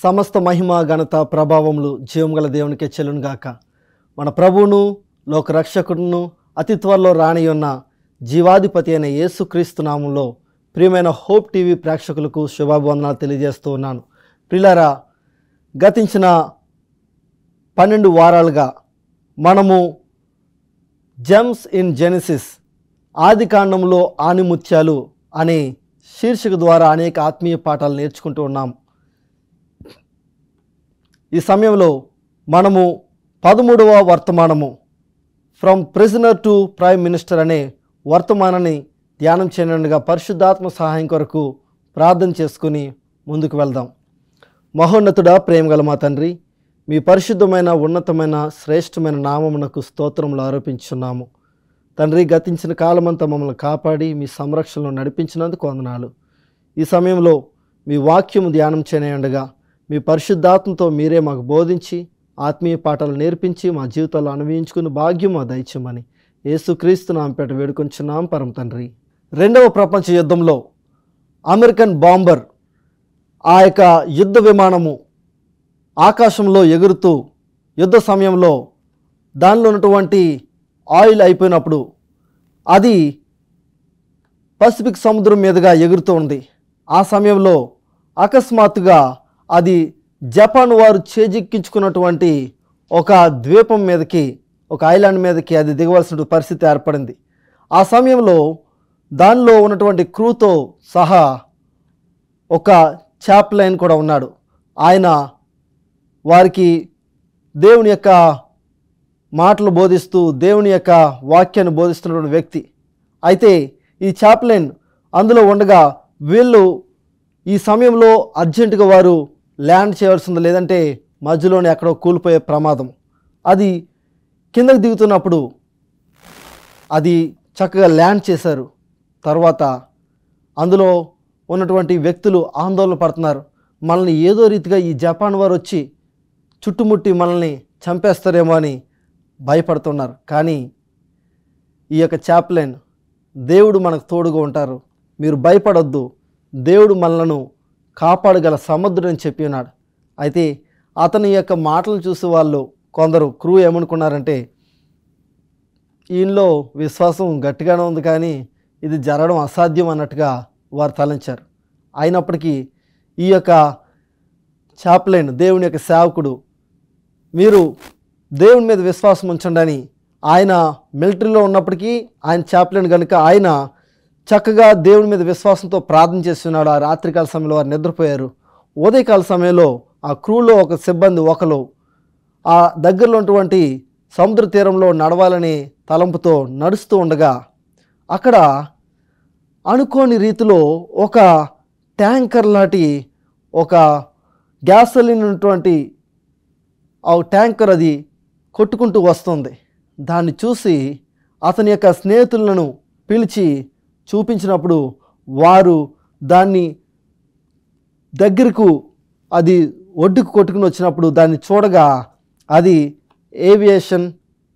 సమస్త మహిమ ఘనత ప్రభావములు జీవముగల దేవునికే చెల్లును గాక. మన ప్రభువును లోక రక్షకుడును అతి త్వరలో రానియున్న జీవాధిపతి అయిన యేసుక్రీస్తు నామములో ప్రియమైన హోప్ టీవీ ప్రేక్షకులకు శుభాభివందనాలు తెలియజేస్తూ ఉన్నాను. ప్రియులారా, గతించిన 12 వారాలుగా మనము జెమ్స్ ఇన్ జెనసిస్ ఆది కాండంలో ఆనిముత్యాలు అనే శీర్షిక ద్వారా అనేక ఆత్మీయ పాఠాలు నేర్చుకుంటూ ఉన్నాం. ఈ సమయంలో మనము 13వ వర్తమానము from prisoner to prime minister అనే వర్తమానాన్ని ధ్యానం చేయనుండగా పరిశుద్ధాత్మ సహాయం కొరకు ప్రార్థన చేసుకుని ముందుకు వెళ్దాం. మహోన్నతుడా, ప్రేమగల మా తండ్రి, మీ పరిశుద్ధమైన ఉన్నతమైన శ్రేష్టమైన నామమునకు స్తోత్రములు ఆరోపించున్నాము. తండ్రి, గతించిన కాలమంతా మమ్మల్ని కాపాడి మీ సంరక్షణలో నడిపించినందుకు వందనాలు. ఈ సమయంలో మీ వాక్యము ధ్యానం చేయనుండగా మీ పరిశుద్ధాత్మతో మీరే మాకు బోధించి ఆత్మీయ పాఠాలు నేర్పించి మా జీవితాల్లో అనుభవించుకుని భాగ్యం మా దయచేయమని యేసుక్రీస్తు నామపేట వేడుకొంచున్నాం పరమ తండ్రి. 2వ ప్రపంచ యుద్ధంలో అమెరికన్ బాంబర్ ఆ యొక్క యుద్ధ విమానము ఆకాశంలో ఎగురుతూ యుద్ధ సమయంలో దానిలో ఉన్నటువంటి ఆయిల్ అయిపోయినప్పుడు అది పసిఫిక్ సముద్రం మీదుగా ఎగురుతూ ఉంది. ఆ సమయంలో అకస్మాత్తుగా అది జపాన్ వారు చేజిక్కించుకున్నటువంటి ఒక ద్వీపం మీదకి, ఒక ఐలాండ్ మీదకి అది దిగవలసిన పరిస్థితి ఏర్పడింది. ఆ సమయంలో దానిలో ఉన్నటువంటి క్రూతో సహా ఒక చాప్లైన్ కూడా ఉన్నాడు. ఆయన వారికి దేవుని యొక్క మాటలు బోధిస్తూ దేవుని యొక్క వాక్యాన్ని బోధిస్తున్నటువంటి వ్యక్తి. అయితే ఈ చాప్లైన్ అందులో ఉండగా వీళ్ళు ఈ సమయంలో అర్జెంటుగా వారు ల్యాండ్ చేయవలసింది, లేదంటే మధ్యలోనే ఎక్కడో కూలిపోయే ప్రమాదం. అది కిందకు దిగుతున్నప్పుడు అది చక్కగా ల్యాండ్ చేశారు. తర్వాత అందులో ఉన్నటువంటి వ్యక్తులు ఆందోళన పడుతున్నారు. మనల్ని ఏదో రీతిగా ఈ జపాన్ వారు వచ్చి చుట్టుముట్టి మనల్ని చంపేస్తారేమో అని భయపడుతున్నారు. కానీ ఈ యొక్క చాప్లైన్, దేవుడు మనకు తోడుగా ఉంటారు, మీరు భయపడొద్దు, దేవుడు మనలను కాపాడగల సముద్రుడు అని చెప్పి ఉన్నాడు. అయితే అతని యొక్క మాటలు చూసి వాళ్ళు కొందరు క్రూ ఏమనుకున్నారంటే, ఈయనలో విశ్వాసం గట్టిగానే ఉంది కానీ ఇది జరగడం అసాధ్యం అన్నట్టుగా వారు తలంచారు. అయినప్పటికీ ఈ యొక్క చాప్లైన్, దేవుని యొక్క సేవకుడు, మీరు దేవుని మీద విశ్వాసం ఉంచండి అని, ఆయన మిలిటరీలో ఉన్నప్పటికీ ఆయన చాప్లైన్ కనుక ఆయన చక్కగా దేవుని మీద విశ్వాసంతో ప్రార్థన చేస్తున్నాడు. ఆ రాత్రికాల సమయంలో వారు నిద్రపోయారు. ఉదయకాల సమయంలో ఆ క్రూలో ఒక సిబ్బంది ఒకరు ఆ దగ్గరలో ఉన్నటువంటి సముద్ర తీరంలో నడవాలని తలంపుతో నడుస్తూ ఉండగా అక్కడ అనుకోని రీతిలో ఒక ట్యాంకర్ లాంటి ఒక గ్యాసోలిన్ ఉన్నటువంటి ఆ ట్యాంకర్ అది కొట్టుకుంటూ వస్తుంది. దాన్ని చూసి అతని యొక్క స్నేహితులను పిలిచి చూపించినప్పుడు వారు దాన్ని దగ్గరకు, అది ఒడ్డుకు కొట్టుకుని వచ్చినప్పుడు దాన్ని చూడగా అది ఏవియేషన్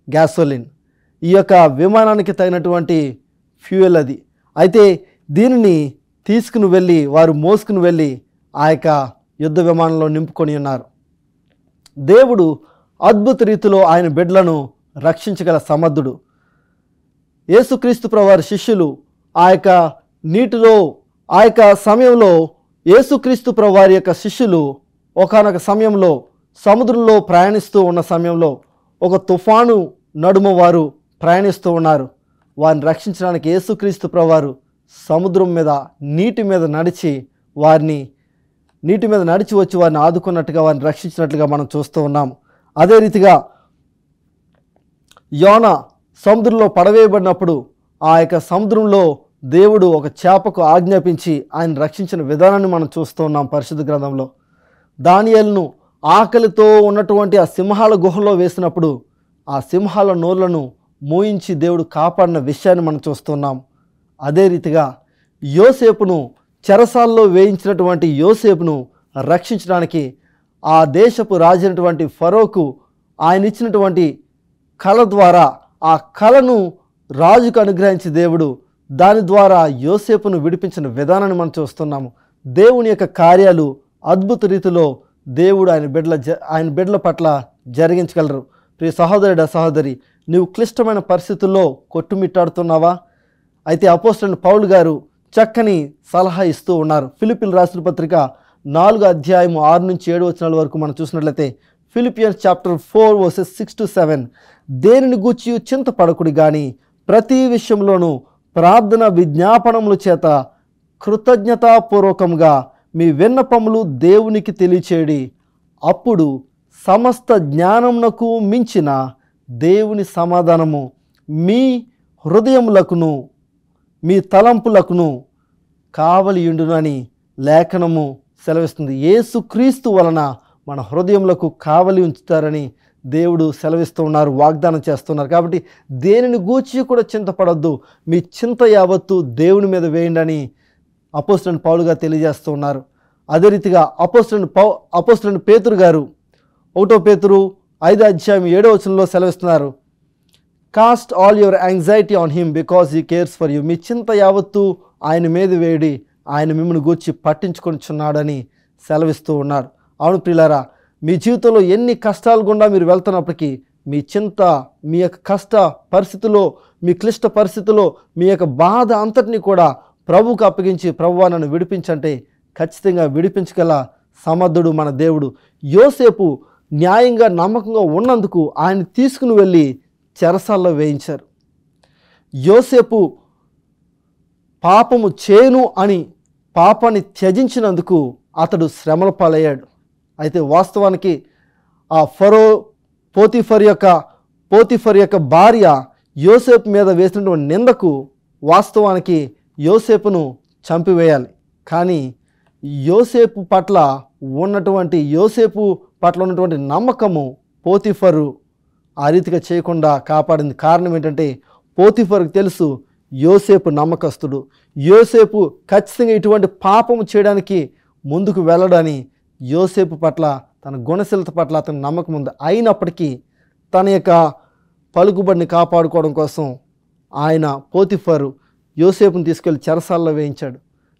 గ్యాసోలిన్, ఈ యొక్క విమానానికి తగినటువంటి ఫ్యూయల్ అది. అయితే దీనిని తీసుకుని వెళ్ళి వారు మోసుకుని వెళ్ళి ఆ యొక్క యుద్ధ విమానంలో నింపుకొని ఉన్నారు. దేవుడు అద్భుత రీతిలో ఆయన బిడ్డలను రక్షించగల సమర్థుడు. యేసుక్రీస్తు ప్రభువారి శిష్యులు ఆ యొక్క నీటిలో, ఆ యొక్క సమయంలో యేసుక్రీస్తు ప్రభువారి యొక్క శిష్యులు ఒకానొక సమయంలో సముద్రంలో ప్రయాణిస్తూ ఉన్న సమయంలో ఒక తుఫాను నడుమ వారు ప్రయాణిస్తూ ఉన్నారు. వారిని రక్షించడానికి యేసుక్రీస్తు ప్రభువారు సముద్రం మీద, నీటి మీద నడిచి వచ్చి వారిని ఆదుకున్నట్టుగా, వారిని రక్షించినట్లుగా మనం చూస్తూ ఉన్నాము. అదే రీతిగా యోనా సముద్రంలో పడవేయబడినప్పుడు ఆ యొక్క సముద్రంలో దేవుడు ఒక చేపకు ఆజ్ఞాపించి ఆయన రక్షించిన విధానాన్ని మనం చూస్తూ ఉన్నాం పరిశుద్ధ గ్రంథంలో. దానియేలును ఆకలితో ఉన్నటువంటి ఆ సింహాల గుహలో వేసినప్పుడు ఆ సింహాల నోళ్లను మూయించి దేవుడు కాపాడిన విషయాన్ని మనం చూస్తున్నాం. అదే రీతిగా యోసేపును చెరసాల్లో వేయించినటువంటి యోసేపును రక్షించడానికి ఆ దేశపు రాజు అయినటువంటి ఫరోకు ఆయన ఇచ్చినటువంటి కళ ద్వారా ఆ కళను రాజుకు అనుగ్రహించి దేవుడు దాని ద్వారా యోసేపును విడిపించిన విధానాన్ని మనం చూస్తున్నాము. దేవుని యొక్క కార్యాలు అద్భుత రీతిలో దేవుడు ఆయన బిడ్డల పట్ల జరిగించగలరు. ప్రియ సహోదరుడా, సహోదరి, నీవు క్లిష్టమైన పరిస్థితుల్లో కొట్టుమిట్టాడుతున్నావా? అయితే అపోస్తలుడైన పౌలు గారు చక్కని సలహా ఇస్తూ ఉన్నారు. ఫిలిప్పీయులకు రాసిన పత్రిక 4:6-7 వరకు మనం చూసినట్లయితే, ఫిలిపియన్స్ చాప్టర్ 4:6-7, దేనిని గూర్చి చింతపడకుడి గాని ప్రతి విషయంలోనూ ప్రార్థన విజ్ఞాపనముల చేత కృతజ్ఞతాపూర్వకంగా మీ విన్నపములు దేవునికి తెలియచేయడి. అప్పుడు సమస్త జ్ఞానమునకు మించిన దేవుని సమాధానము మీ హృదయములకును మీ తలంపులకును కావలియుండును అని లేఖనము సెలవిస్తుంది. యేసుక్రీస్తు వలన మన హృదయములకు కావలి ఉంచుతారని దేవుడు సెలవిస్తూ ఉన్నారు, వాగ్దానం చేస్తున్నారు. కాబట్టి దేనిని గూర్చి కూడా చింతపడొద్దు, మీ చింత యావత్తు దేవుని మీద వేయండి అని అపోస్తలుడైన పౌలు గారు తెలియజేస్తూ ఉన్నారు. అదే రీతిగా అపోస్తలుడైన పేతురు గారు 1 పేతురు 5:7 సెలవిస్తున్నారు, cast all your anxiety on him because he cares for you. మీ చింత యావత్తు ఆయన మీద వేయడి, ఆయన మిమ్మల్ని గూర్చి పట్టించుకొనిచున్నాడని సెలవిస్తూ ఉన్నారు. అవును ప్రియులారా, మీ జీవితంలో ఎన్ని కష్టాలు గుండా మీరు వెళ్తున్నప్పటికీ మీ చింత, మీ యొక్క కష్ట పరిస్థితుల్లో, మీ క్లిష్ట పరిస్థితుల్లో మీ యొక్క బాధ అంతటినీ కూడా ప్రభువుకు అప్పగించి, ప్రభువా నన్ను విడిపించంటే ఖచ్చితంగా విడిపించగల సమర్థుడు మన దేవుడు. యోసేపు న్యాయంగా నమ్మకంగా ఉన్నందుకు ఆయన తీసుకుని వెళ్ళి చెరసాల్లో వేయించారు. యోసేపు పాపము చేయను అని పాపాన్ని త్యజించినందుకు అతడు శ్రమల పాలయ్యాడు. అయితే వాస్తవానికి ఆ పోతిఫర్ యొక్క భార్య యోసేపు మీద వేసినటువంటి నిందకు వాస్తవానికి యోసేపును చంపివేయాలి. కానీ యోసేపు పట్ల ఉన్నటువంటి నమ్మకము పోతిఫరు ఆ రీతిగా చేయకుండా కాపాడింది. కారణం ఏంటంటే పోతిఫర్కు తెలుసు యోసేపు నమ్మకస్తుడు, యోసేపు ఖచ్చితంగా ఇటువంటి పాపము చేయడానికి ముందుకు వెళ్ళడని. యోసేపు పట్ల, తన గుణశీలత పట్ల అతని నమ్మకం ఉంది. అయినప్పటికీ తన యొక్క పలుకుబడిని కాపాడుకోవడం కోసం ఆయన పోతిఫరు యోసేపును తీసుకెళ్లి చెరసాల్లో వేయించాడు.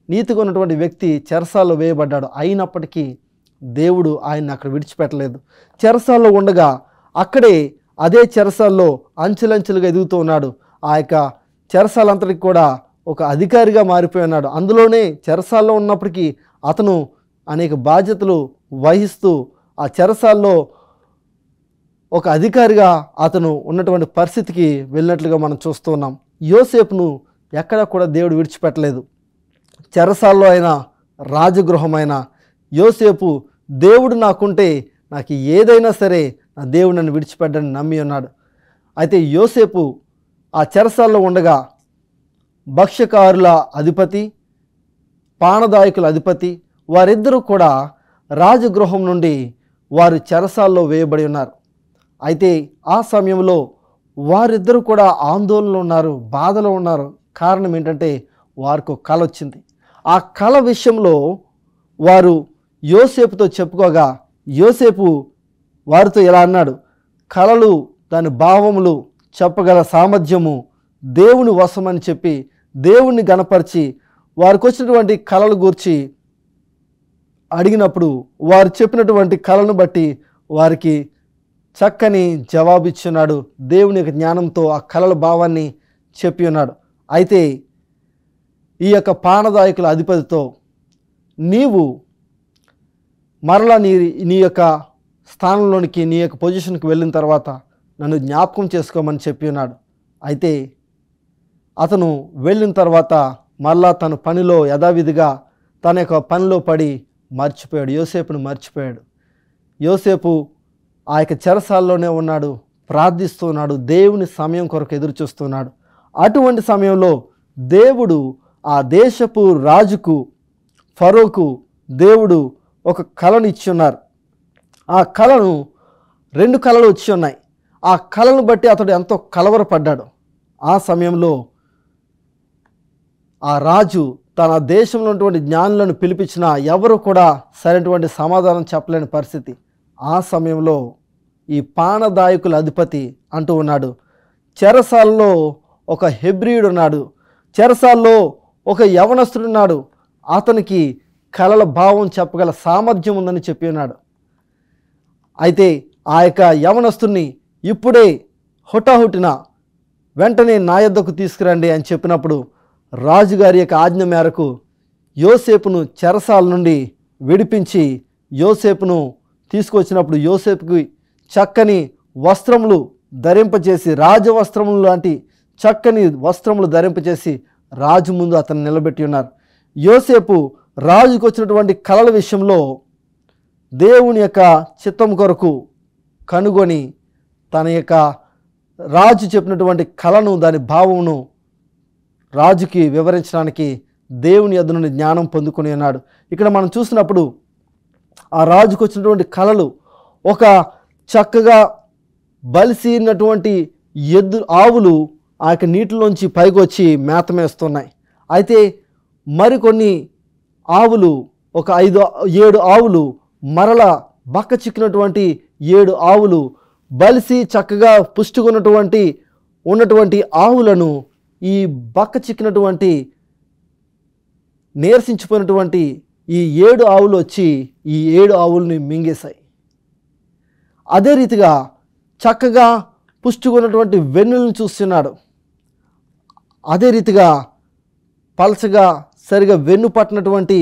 నీతిగా ఉన్నటువంటి వ్యక్తి చెరసాల్లో వేయబడ్డాడు. అయినప్పటికీ దేవుడు ఆయన్ని అక్కడ విడిచిపెట్టలేదు. చెరసాల్లో ఉండగా అక్కడే అదే చెరసాల్లో అంచెలంచెలుగా ఎదుగుతూ ఉన్నాడు. ఆ యొక్క చెరసాలంతటికి కూడా ఒక అధికారిగా మారిపోయి ఉన్నాడు. అందులోనే చెరసాల్లో ఉన్నప్పటికీ అతను అనేక బాధ్యతలు వహిస్తూ ఆ చెరసాల్లో ఒక అధికారిగా అతను ఉన్నటువంటి పరిస్థితికి వెళ్ళినట్లుగా మనం చూస్తూ ఉన్నాం. యోసేపును ఎక్కడా కూడా దేవుడు విడిచిపెట్టలేదు. చెరసాల్లో అయినా, రాజగృహమైన యోసేపు దేవుడు నాకుంటే నాకు ఏదైనా సరే నా దేవుడు నన్ను విడిచిపెట్టని నమ్మి ఉన్నాడు. అయితే యోసేపు ఆ చెరసాల్లో ఉండగా భక్ష్యకారుల అధిపతి, పానదాయకుల అధిపతి వారిద్దరూ కూడా రాజగృహం నుండి వారు చెరసాల్లో వేయబడి ఉన్నారు. అయితే ఆ సమయంలో వారిద్దరూ కూడా ఆందోళనలో ఉన్నారు, బాధలో ఉన్నారు. కారణం ఏంటంటే వారికి ఒక కల వచ్చింది. ఆ కల విషయంలో వారు యోసేపుతో చెప్పుకోగా యోసేపు వారితో ఇలా అన్నాడు, కలలు దాని భావములు చెప్పగల సామర్థ్యము దేవుని వశమని చెప్పి దేవుణ్ణి గణపరిచి వారికి వచ్చినటువంటి కలలు గూర్చి అడిగినప్పుడు వారు చెప్పినటువంటి కళను బట్టి వారికి చక్కని జవాబిచ్చున్నాడు. దేవుని యొక్క జ్ఞానంతో ఆ కళల భావాన్ని చెప్పి ఉన్నాడు. అయితే ఈ యొక్క పానదాయకుల అధిపతితో నీవు మరలా నీ యొక్క స్థానంలోనికి, నీ యొక్క పొజిషన్కి వెళ్ళిన తర్వాత నన్ను జ్ఞాపకం చేసుకోమని చెప్పి ఉన్నాడు. అయితే అతను వెళ్ళిన తర్వాత మరలా తన పనిలో యథావిధిగా తన యొక్క పనిలో పడి మర్చిపోయాడు, యోసేపును మర్చిపోయాడు. యోసేపు ఆ యొక్క చెరసాల్లోనే ఉన్నాడు, ప్రార్థిస్తున్నాడు, దేవుని సమయం కొరకు ఎదురు చూస్తున్నాడు. అటువంటి సమయంలో దేవుడు ఆ దేశపు రాజుకు, ఫరోకు దేవుడు ఒక కళను ఇచ్చి ఉన్నారు. ఆ కళను 2 కళలు వచ్చి ఉన్నాయి. ఆ కళను బట్టి అతడు ఎంతో కలవరపడ్డాడు. ఆ సమయంలో ఆ రాజు తన దేశంలో ఉన్నటువంటి జ్ఞానులను పిలిపించిన ఎవరు కూడా సరైనటువంటి సమాధానం చెప్పలేని పరిస్థితి. ఆ సమయంలో ఈ పానదాయకుల అధిపతి అంటూ ఉన్నాడు, చెరసాల్లో ఒక హెబ్రీయుడు ఉన్నాడు, చెరసాల్లో ఒక యవనస్తుడున్నాడు, అతనికి కలల భావం చెప్పగల సామర్థ్యం ఉందని చెప్పి ఉన్నాడు. అయితే ఆ యొక్క యవనస్తుని ఇప్పుడే హుటాహుటిన వెంటనే నా యొద్దకు తీసుకురండి అని చెప్పినప్పుడు రాజుగారి యొక్క ఆజ్ఞ మేరకు యోసేపును చెరసాల నుండి విడిపించి యోసేపును తీసుకొచ్చినప్పుడు యోసేపుకి చక్కని వస్త్రములు ధరింపచేసి రాజవస్త్రములు లాంటి చక్కని వస్త్రములు ధరింపచేసి రాజు ముందు అతను నిలబెట్టి ఉన్నారు. యోసేపు రాజుకు వచ్చినటువంటి కలల విషయంలో దేవుని యొక్క చిత్తం కొరకు కనుగొని తన యొక్క రాజు చెప్పినటువంటి కళను దాని భావమును రాజుకి వివరించడానికి దేవుని యొద్ద నుండి జ్ఞానం పొందుకొని ఉన్నాడు. ఇక్కడ మనం చూసినప్పుడు ఆ రాజుకు వచ్చినటువంటి కళలు ఒక చక్కగా బలిసినటువంటి ఆవులు ఆ యొక్క నీటిలోంచి పైకి వచ్చి మేత మేస్తున్నాయి. అయితే మరికొన్ని ఆవులు ఒక 5-7 ఆవులు మరల బక్క చిక్కినటువంటి 7 ఆవులు బలిసి చక్కగా ఉన్నటువంటి ఆవులను ఈ బక్క చిక్కినటువంటి నీరసించిపోయినటువంటి ఈ 7 ఆవులు వచ్చి ఈ 7 ఆవుల్ని మింగేశాయి. అదే రీతిగా చక్కగా పుష్టిగున్నటువంటి వెన్నులను చూస్తున్నాడు. అదే రీతిగా పలచగా సరిగా వెన్ను పట్టినటువంటి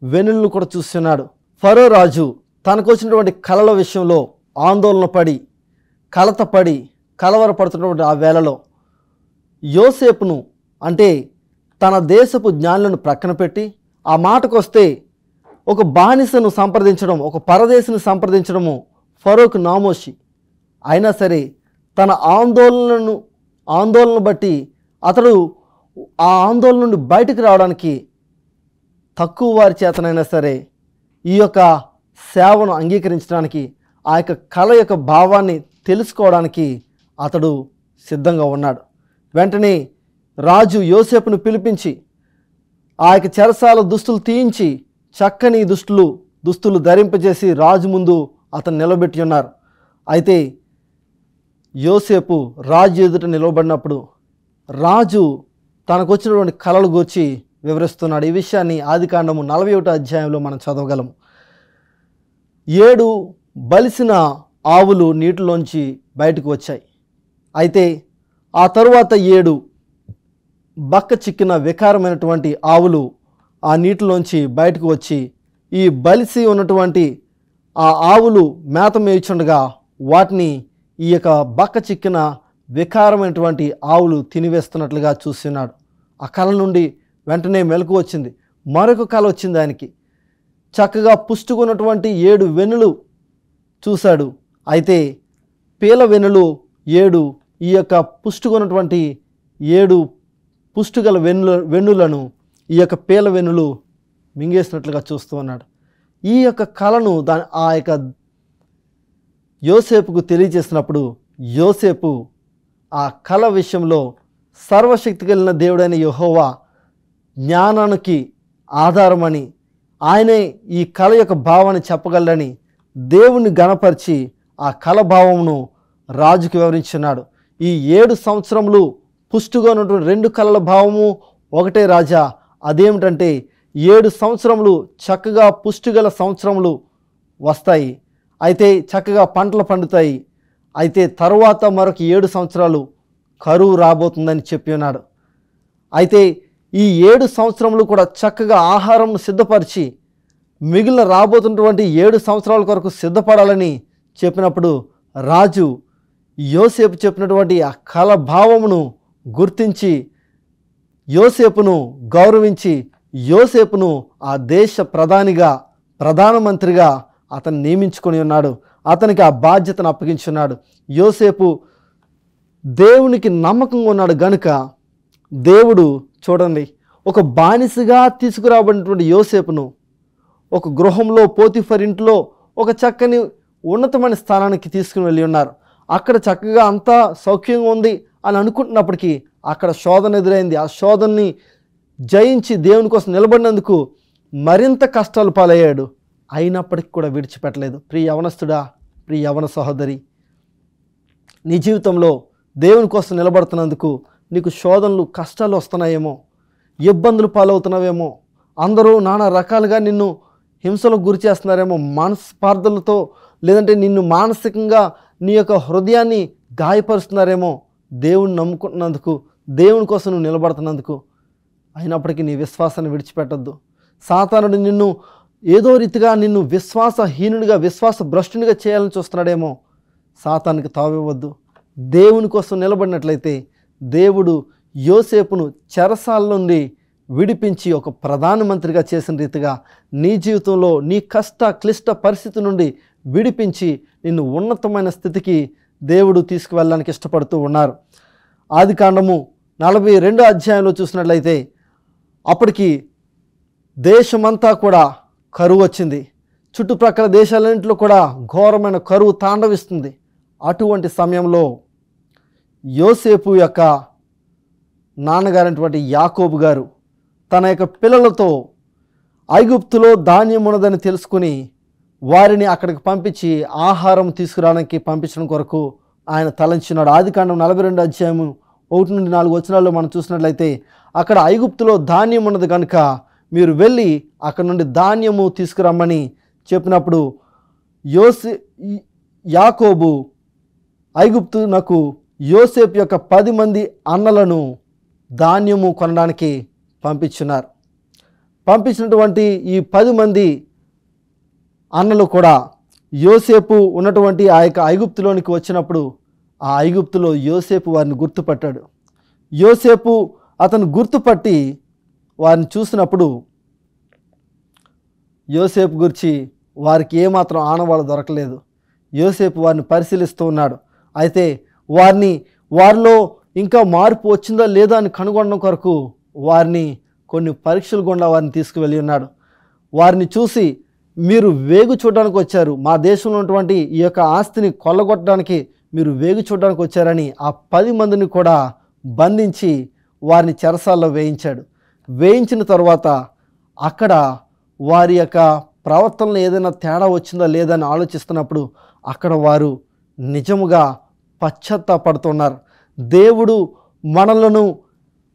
వెన్నులను కూడా చూస్తున్నాడు. ఫరో రాజు తనకు వచ్చినటువంటి కలల విషయంలో ఆందోళన పడి కలతపడి కలవరపడుతున్నటువంటి ఆ వేళలో యోసేపును అంటే తన దేశపు జ్ఞానులను ప్రక్కన పెట్టి ఆ మాటకు వస్తే ఒక బానిసను సంప్రదించడం, ఒక పరదేశిని సంప్రదించడము ఫరోకు నామోషి. అయినా సరే తన ఆందోళనను బట్టి అతడు ఆ ఆందోళన నుండి బయటకు రావడానికి తక్కువ వారి చేతనైనా సరే ఈ యొక్క సేవను అంగీకరించడానికి ఆ యొక్క కళ యొక్క భావాన్ని తెలుసుకోవడానికి అతడు సిద్ధంగా ఉన్నాడు. వెంటనే రాజు యోసేపును పిలిపించి ఆ యొక్క చెరసాల దుస్తులు తీయించి చక్కని దుస్తులు ధరింపజేసి రాజు ముందు అతను నిలబెట్టి ఉన్నారు. అయితే యోసేపు రాజు ఎదుట నిలబడినప్పుడు రాజు తనకు వచ్చినటువంటి కలలు గూర్చి వివరిస్తున్నాడు. ఈ విషయాన్ని ఆదికాండము 41వ అధ్యాయంలో మనం చదవగలము. 7 బలిసిన ఆవులు నీటిలోంచి బయటకు వచ్చాయి. అయితే ఆ తరువాత 7 బక్క చిక్కిన వికారమైనటువంటి ఆవులు ఆ నీటిలోంచి బయటకు వచ్చి ఈ బలిసి ఉన్నటువంటి ఆ ఆవులు మేత మేయుచుండగా వాటిని ఈ యొక్క బక్క చిక్కిన వికారమైనటువంటి ఆవులు తినివేస్తున్నట్లుగా చూస్తున్నాడు. ఆ కళ నుండి వెంటనే మెలకు వచ్చింది. మరొక కళ వచ్చింది ఆయనకి. చక్కగా పుష్టిగున్నటువంటి 7 వెన్నులు చూశాడు. అయితే పీల వెన్నులు 7 ఈ యొక్క పుష్టిగున్నటువంటి 7 పుష్టిగల వెన్నులను ఈ యొక్క పీల వెన్నులు మింగేసినట్లుగా చూస్తూ ఉన్నాడు. ఈ యొక్క కళను ఆ యొక్క యోసేపుకు తెలియజేసినప్పుడు యోసేపు ఆ కళ విషయంలో సర్వశక్తి కలిగిన దేవుడైన యెహోవా జ్ఞానానికి ఆధారమని ఆయనే ఈ కళ యొక్క భావాన్ని చెప్పగలడని దేవుని గణపరిచి ఆ కళ భావమును రాజుకు వివరించున్నాడు. ఈ 7 సంవత్సరములు పుష్టిగా ఉన్నటువంటి 2 కళల భావము ఒకటే రాజా. అదేమిటంటే 7 సంవత్సరములు చక్కగా పుష్టిగల సంవత్సరములు వస్తాయి. అయితే చక్కగా పంటలు పండుతాయి. అయితే తరువాత మరొక 7 సంవత్సరాలు కరువు రాబోతుందని చెప్పి ఉన్నాడు. అయితే ఈ 7 సంవత్సరములు కూడా చక్కగా ఆహారంను సిద్ధపరిచి మిగిలిన రాబోతున్నటువంటి 7 సంవత్సరాల కొరకు సిద్ధపడాలని చెప్పినప్పుడు రాజు యోసేపు చెప్పినటువంటి ఆ కళ భావమును గుర్తించి యోసేపును గౌరవించి యోసేపును ఆ దేశ ప్రధానమంత్రిగా అతను నియమించుకొని ఉన్నాడు. అతనికి ఆ బాధ్యతను అప్పగించున్నాడు. యోసేపు దేవునికి నమ్మకంగా ఉన్నాడు గనుక దేవుడు చూడండి ఒక బానిసగా తీసుకురాబడినటువంటి యోసేపును ఒక గృహంలో పోతిఫర్ ఇంట్లో ఒక చక్కని ఉన్నతమైన స్థానానికి తీసుకుని వెళ్ళి ఉన్నారు. అక్కడ చక్కగా అంతా సౌఖ్యంగా ఉంది అని అనుకుంటున్నప్పటికీ అక్కడ శోధన ఎదురైంది. ఆ శోధనని జయించి దేవుని కోసం నిలబడినందుకు మరింత కష్టాలు పాలయ్యాడు. అయినప్పటికీ కూడా విడిచిపెట్టలేదు. ప్రియ యవనస్తుడా, ప్రియ యవన సహోదరి, నీ జీవితంలో దేవుని కోసం నిలబడుతున్నందుకు నీకు శోధనలు కష్టాలు వస్తున్నాయేమో, ఇబ్బందులు పాలవుతున్నావేమో, అందరూ నానా రకాలుగా నిన్ను హింసలకు గురి చేస్తున్నారేమో, మనస్పార్థలతో లేదంటే నిన్ను మానసికంగా నీ యొక్క హృదయాన్ని గాయపరుస్తున్నారేమో దేవుని నమ్ముకుంటున్నందుకు, దేవుని కోసం నువ్వు నిలబడుతున్నందుకు. అయినప్పటికీ నీ విశ్వాసాన్ని విడిచిపెట్టద్దు. సాతానుడు నిన్ను ఏదో రీతిగా నిన్ను విశ్వాసహీనుడిగా, విశ్వాస భ్రష్టునిగా చేయాలని చూస్తున్నాడేమో. సాతానికి తావివ్వద్దు. దేవుని కోసం నిలబడినట్లయితే దేవుడు యోసేపును చెరసాల నుండి విడిపించి ఒక ప్రధానమంత్రిగా చేసిన రీతిగా నీ జీవితంలో నీ కష్ట క్లిష్ట పరిస్థితి నుండి విడిపించి నిన్ను ఉన్నతమైన స్థితికి దేవుడు తీసుకువెళ్ళడానికి ఇష్టపడుతూ ఉన్నారు. ఆదికాండము 42 అధ్యాయంలో చూసినట్లయితే అప్పటికి దేశమంతా కూడా కరువు వచ్చింది. చుట్టుప్రక్కల దేశాలన్నింటిలో కూడా ఘోరమైన కరువు తాండవిస్తుంది. అటువంటి సమయంలో యోసేపు యొక్క నాన్నగారైనటువంటి యాకోబు గారు తన యొక్క పిల్లలతో ఐగుప్తులో ధాన్యం ఉన్నదని తెలుసుకుని వారిని అక్కడికి పంపించి ఆహారం తీసుకురావడానికి పంపించడం కొరకు ఆయన తలంచినాడు. ఆదికాండం 42 అధ్యాయము 1-4 వచనాల్లో మనం చూసినట్లయితే అక్కడ ఐగుప్తులో ధాన్యం ఉన్నది కనుక మీరు వెళ్ళి అక్కడ నుండి ధాన్యము తీసుకురమ్మని చెప్పినప్పుడు యాకోబు ఐగుప్తునకు యోసేపు యొక్క 10 మంది అన్నలను ధాన్యము కొనడానికి పంపించున్నారు. పంపించినటువంటి ఈ 10 మంది అన్నలు కూడా యోసేపు ఉన్నటువంటి ఆ యొక్క ఐగుప్తులోనికి వచ్చినప్పుడు ఆ ఐగుప్తులో యోసేపు వారిని గుర్తుపట్టాడు. యోసేపు అతను గుర్తుపట్టి వారిని చూసినప్పుడు యోసేపు గురించి వారికి ఏమాత్రం ఆనవాళ్ళు దొరకలేదు. యోసేపు వారిని పరిశీలిస్తూ ఉన్నాడు. అయితే వారిలో ఇంకా మార్పు వచ్చిందా లేదా అని కనుగొనడం కొరకు వారిని కొన్ని పరీక్షలు గుండా వారిని తీసుకువెళ్ళి ఉన్నాడు. వారిని చూసి మీరు వేగు చూడడానికి వచ్చారు, మా దేశంలో ఉన్నటువంటి ఈ యొక్క ఆస్తిని కొల్లగొట్టడానికి మీరు వేగు చూడడానికి వచ్చారని ఆ 10 మందిని కూడా బంధించి వారిని చెరసాల్లో వేయించాడు. వేయించిన తర్వాత అక్కడ వారి యొక్క ప్రవర్తనలో ఏదైనా తేడా వచ్చిందా లేదా అని ఆలోచిస్తున్నప్పుడు అక్కడ వారు నిజముగా పశ్చాత్తాపడుతున్నారు. దేవుడు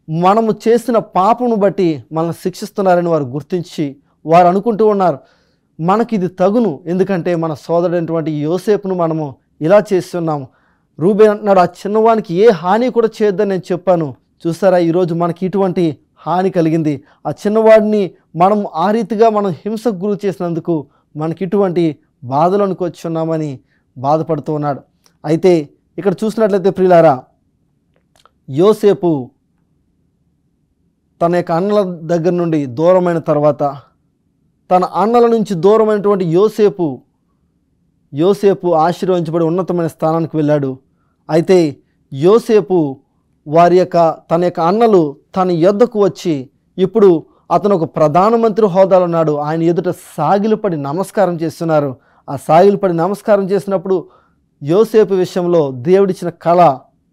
మనము చేసిన పాపమును బట్టి మనల్ని శిక్షిస్తున్నారని వారు గుర్తించి వారు అనుకుంటూ ఉన్నారు, మనకి ఇది తగును, ఎందుకంటే మన సోదరుడైనటువంటి యోసేపును మనము ఇలా చేస్తున్నాము. రూబేన్ అంటున్నాడు, ఆ చిన్నవానికి ఏ హాని కూడా చేయొద్దని నేను చెప్పాను, చూసారా ఈరోజు మనకి ఇటువంటి హాని కలిగింది. ఆ చిన్నవాడిని మనం ఆ రీతిగా మనం హింసకు గురి చేసినందుకు మనకి ఇటువంటి బాధలోనికి వచ్చి ఉన్నామని బాధపడుతూ ఉన్నాడు. అయితే ఇక్కడ చూసినట్లయితే ప్రియులారా, యోసేపు తన యొక్క అన్నల దగ్గర నుండి దూరమైన తర్వాత, తన అన్నల నుంచి దూరమైనటువంటి యోసేపు ఆశీర్వదించబడి ఉన్నతమైన స్థానానికి వెళ్ళాడు. అయితే యోసేపు తన యొక్క అన్నలు తన యొద్దకు వచ్చి ఇప్పుడు అతను ఒక ప్రధానమంత్రి హోదాలో ఉన్నాడు, ఆయన ఎదుట సాగిలపడి నమస్కారం చేస్తున్నారు. ఆ సాగిలపడి నమస్కారం చేసినప్పుడు యోసేపు విషయంలో దేవుడిచ్చిన కళ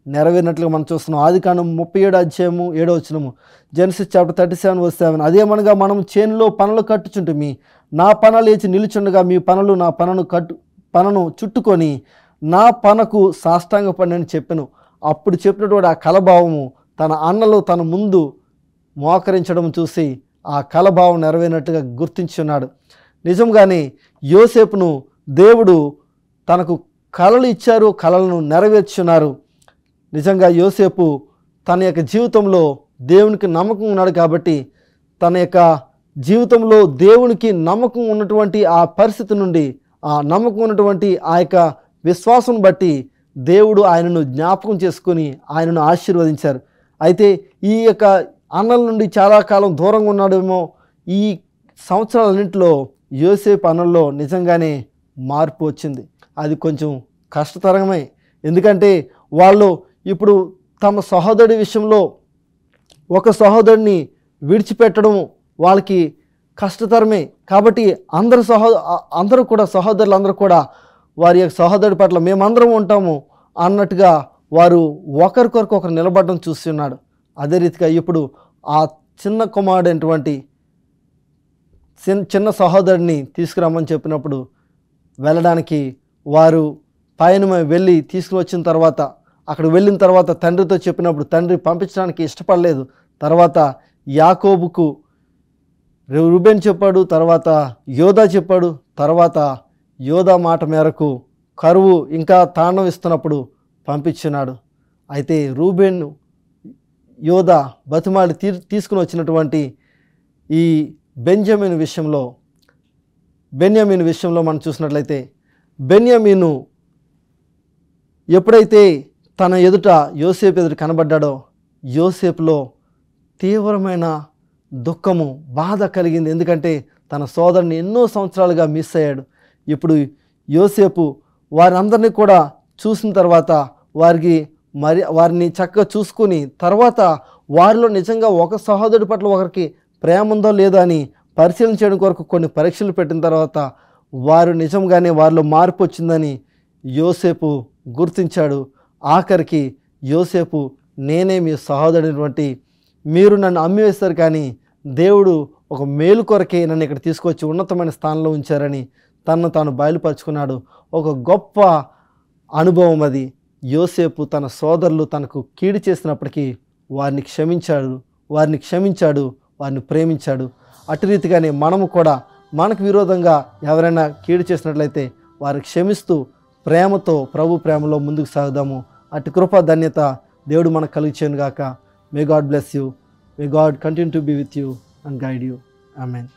నెరవేరినట్లుగా మనం చూస్తున్నాం. ఆదికాండం 37 అధ్యాయము 7వ వచనము, జెనసిస్ చాప్టర్ 37:7, అదేమనగా మనం చేనులో పనులు కట్టుచుంటుమి, నా పన లేచి నిలుచుండగా మీ పనులు నా పనను చుట్టుకొని నా పనకు సాష్టాంగపడి అని చెప్పాను. అప్పుడు చెప్పినటువంటి ఆ కలభావము తన అన్నలు తన ముందు మోకరించడం చూసి ఆ కలభావం నెరవేరినట్టుగా గుర్తించున్నాడు. నిజంగానే యోసేపును దేవుడు తనకు కళలు ఇచ్చారు, కళలను నెరవేర్చున్నారు. నిజంగా యోసేపు తన యొక్క జీవితంలో దేవునికి నమ్మకం ఉన్నాడు కాబట్టి తన యొక్క జీవితంలో దేవునికి నమ్మకం ఉన్నటువంటి ఆ పరిస్థితి నుండి, ఆ నమ్మకం ఉన్నటువంటి ఆ యొక్క విశ్వాసం బట్టి దేవుడు ఆయనను జ్ఞాపకం చేసుకొని ఆయనను ఆశీర్వదించారు. అయితే ఈ యొక్క అన్నల నుండి చాలా కాలం దూరంగా ఉన్నాడేమో. ఈ సంవత్సరాలన్నింటిలో యోసేపు అన్నల్లో నిజంగానే మార్పు వచ్చింది. అది కొంచెం కష్టతరమే, ఎందుకంటే వాళ్ళు ఇప్పుడు తమ సహోదరుడి విషయంలో ఒక సహోదరుడిని విడిచిపెట్టడం వాళ్ళకి కష్టతరమే. కాబట్టి అందరూ కూడా సహోదరులందరూ కూడా వారి యొక్క సహోదరుడి పట్ల మేమందరం ఉంటాము అన్నట్టుగా వారు ఒకరికొరకు ఒకరు నిలబడడం చూస్తున్నాడు. అదే రీతిగా ఇప్పుడు ఆ చిన్న కుమారుడైనటువంటి చిన్న సహోదరుడిని తీసుకురమ్మని చెప్పినప్పుడు వెళ్ళడానికి వారు పయనమై వెళ్ళి తీసుకుని వచ్చిన తర్వాత అక్కడ వెళ్ళిన తర్వాత తండ్రితో చెప్పినప్పుడు తండ్రి పంపించడానికి ఇష్టపడలేదు. తర్వాత యాకోబుకు రూబేన్ చెప్పాడు, తర్వాత యోదా చెప్పాడు, తర్వాత యోధా మాట మేరకు కరువు ఇంకా తాండవిస్తున్నప్పుడు పంపించున్నాడు. అయితే రూబేను యోధా బతిమాలి తీసుకుని వచ్చినటువంటి ఈ బెన్యామీను విషయంలో మనం చూసినట్లయితే, బెన్యామీను ఎప్పుడైతే తన ఎదుట యోసేపు ఎదుట కనబడ్డాడో యోసేపులో తీవ్రమైన దుఃఖము, బాధ కలిగింది. ఎందుకంటే తన సోదరుని ఎన్నో సంవత్సరాలుగా మిస్ అయ్యాడు. ఇప్పుడు యోసేపు వారందరినీ కూడా చూసిన తర్వాత వారిని చక్కగా చూసుకుని తర్వాత వారిలో నిజంగా ఒక సహోదరుడి పట్ల ఒకరికి ప్రేమ ఉందో లేదో అని పరిశీలన చేయడం కొరకు కొన్ని పరీక్షలు పెట్టిన తర్వాత వారు నిజంగానే వారిలో మార్పు వచ్చిందని యోసేపు గుర్తించాడు. ఆఖరికి యోసేపు, నేనే మీ సహోదరుడినటువంటి, మీరు నన్ను అమ్మివేస్తారు కానీ దేవుడు ఒక మేలు కొరకే నన్ను ఇక్కడ తీసుకొచ్చి ఉన్నతమైన స్థానంలో ఉంచారని తనను తాను బయలుపరుచుకున్నాడు. ఒక గొప్ప అనుభవం అది. యోసేపు తన సోదరులు తనకు కీడు చేసినప్పటికీ వారిని క్షమించాడు, వారిని ప్రేమించాడు. అటు రీతిగానే మనము కూడా మనకు విరోధంగా ఎవరైనా కీడు చేసినట్లయితే వారికి క్షమిస్తూ ప్రేమతో ప్రభు ప్రేమలో ముందుకు సాగుదాము. అటు కృప ధన్యత దేవుడు మనకు కలిగించును గాక. May God bless you. May God continue to be with you and guide you. Amen.